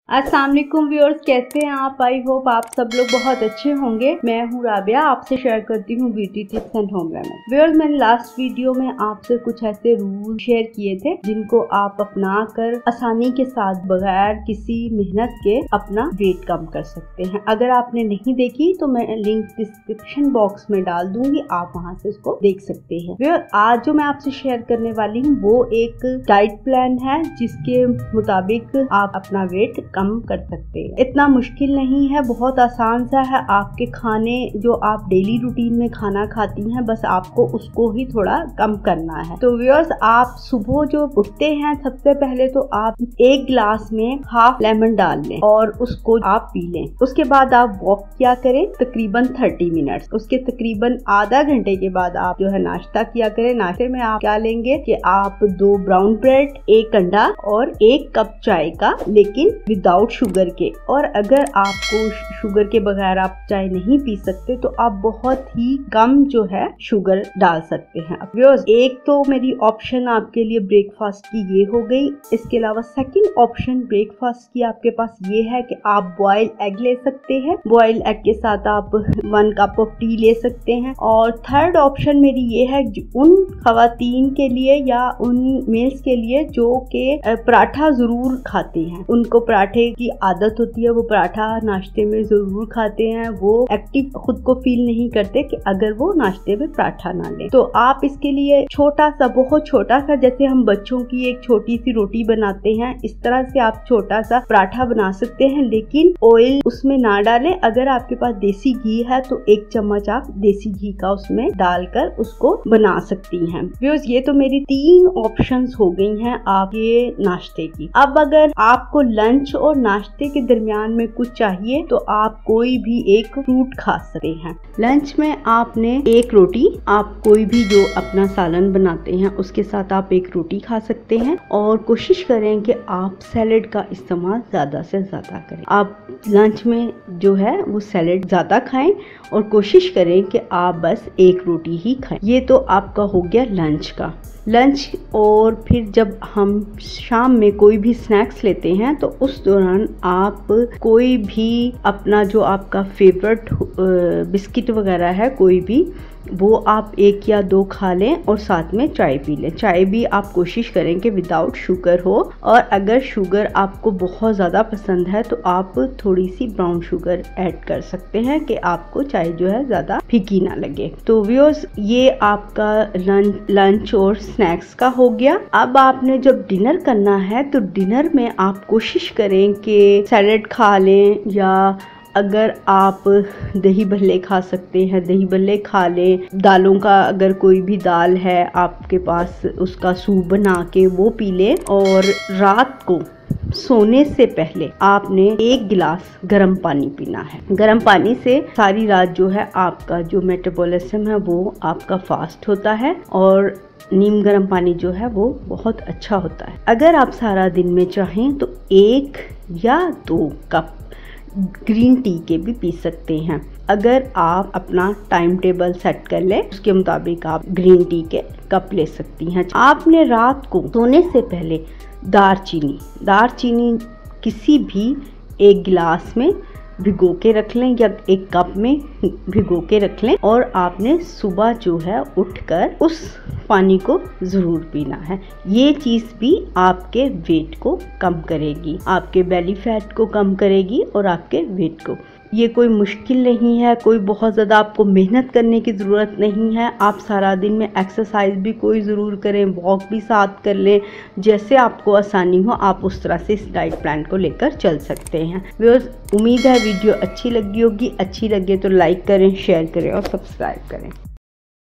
अस्सलाम वालेकुम व्यूअर्स, कैसे हैं आप? आई होप आप सब लोग बहुत अच्छे होंगे। मैं हूं राबिया, आपसे शेयर करती हूं beauty tips and home remedy. Viewers, मैंने लास्ट वीडियो में आपसे कुछ ऐसे रूल शेयर किए थे जिनको आप अपना कर आसानी के साथ बगैर किसी मेहनत के अपना वेट कम कर सकते हैं। अगर आपने नहीं देखी तो मैं लिंक डिस्क्रिप्शन बॉक्स में डाल दूंगी, आप वहां से उसको देख सकते हैं। व्यूअर्स, आज जो मैं आपसे शेयर करने वाली हूँ वो एक डाइट प्लान है जिसके मुताबिक आप अपना वेट कम कर सकते हैं। इतना मुश्किल नहीं है, बहुत आसान सा है। आपके खाने जो आप डेली रूटीन में खाना खाती हैं, बस आपको उसको ही थोड़ा कम करना है। तो व्यूअर्स, आप सुबह जो उठते हैं सबसे पहले तो आप एक गिलास में हाफ लेमन डाल लें और उसको आप पी लें। उसके बाद आप वॉक किया करें तकरीबन 30 मिनट। उसके तकरीबन आधा घंटे के बाद आप जो है नाश्ता किया करें। नाश्ते में आप क्या लेंगे कि आप 2 ब्राउन ब्रेड, 1 अंडा और 1 कप चाय का, लेकिन विदाउट शुगर के। और अगर आपको शुगर के बगैर आप चाय नहीं पी सकते तो आप बहुत ही कम जो है शुगर डाल सकते हैं। व्यूअर्स, एक तो मेरी ऑप्शन आपके लिए ब्रेकफास्ट की ये हो गई। इसके अलावा सेकंड ऑप्शन ब्रेकफास्ट की आपके पास ये है कि आप बॉयल एग ले सकते हैं। बॉयल एग के साथ आप 1 कप ऑफ टी ले सकते हैं। और थर्ड ऑप्शन मेरी ये है उन खवातीन के लिए या उन मेल्स के लिए जो के पराठा जरूर खाते हैं, उनको पराठे की आदत होती है, वो पराठा नाश्ते में जरूर खाते हैं, वो एक्टिव खुद को फील नहीं करते कि अगर वो नाश्ते में पराठा ना ले। तो आप इसके लिए छोटा सा, बहुत छोटा सा, जैसे हम बच्चों की एक छोटी सी रोटी बनाते हैं, इस तरह से आप छोटा सा पराठा बना सकते हैं, लेकिन ऑयल उसमें ना डालें। अगर आपके पास देसी घी है तो 1 चम्मच आप देसी घी का उसमें डालकर उसको बना सकती हैं। व्यूअर्स, ये तो मेरी 3 ऑप्शंस हो गई हैं आपके नाश्ते की। अब अगर आपको लंच और नाश्ते के दरमियान में कुछ चाहिए तो आप कोई भी एक फ्रूट खा सकते हैं। लंच में आपने 1 रोटी, आप कोई भी जो अपना सालन बनाते हैं उसके साथ आप 1 रोटी खा सकते हैं। और कोशिश करें कि आप सैलेड का इस्तेमाल ज्यादा से ज्यादा करें। आप लंच में जो है वो सैलेड ज्यादा खाएं और कोशिश करें कि आप बस 1 रोटी ही खाएं। ये तो आपका हो गया लंच का। लंच और फिर जब हम शाम में कोई भी स्नैक्स लेते हैं तो उस दौरान आप कोई भी अपना जो आपका फेवरेट बिस्किट वगैरह है कोई भी, वो आप 1 या 2 खा लें और साथ में चाय पी लें। चाय भी आप कोशिश करें कि विदाउट शुगर हो, और अगर शुगर आपको बहुत ज़्यादा पसंद है तो आप थोड़ी सी ब्राउन शुगर ऐड कर सकते हैं कि आपको चाय जो है ज़्यादा फीकी ना लगे। तो व्यूअर्स, ये आपका लंच और स्नैक्स का हो गया। अब आपने जब डिनर करना है तो डिनर में आप कोशिश करें कि सैलेड खा लें, या अगर आप दही भल्ले खा सकते हैं दही भल्ले खा लें। दालों का अगर कोई भी दाल है आपके पास, उसका सूप बना के वो पी लें। और रात को सोने से पहले आपने 1 गिलास गर्म पानी पीना है। गर्म पानी से सारी रात जो है आपका जो मेटाबॉलिज्म है वो आपका फास्ट होता है, और नीम गर्म पानी जो है वो बहुत अच्छा होता है। अगर आप सारा दिन में चाहें तो 1 या 2 कप ग्रीन टी के भी पी सकते हैं। अगर आप अपना टाइम टेबल सेट कर लें उसके मुताबिक आप ग्रीन टी के कप ले सकती हैं। आपने रात को सोने से पहले दारचीनी किसी भी 1 गिलास में भिगो के रख लें या 1 कप में भिगो के रख लें, और आपने सुबह जो है उठकर उस पानी को ज़रूर पीना है। ये चीज़ भी आपके वेट को कम करेगी, आपके बेली फैट को कम करेगी और आपके वेट को। ये कोई मुश्किल नहीं है, कोई बहुत ज़्यादा आपको मेहनत करने की ज़रूरत नहीं है। आप सारा दिन में एक्सरसाइज भी कोई ज़रूर करें, वॉक भी साथ कर लें, जैसे आपको आसानी हो आप उस तरह से इस डाइट प्लान को लेकर चल सकते हैं। व्यूअर्स, उम्मीद है वीडियो अच्छी लगी होगी। अच्छी लगे तो लाइक करें, शेयर करें और सब्सक्राइब करें।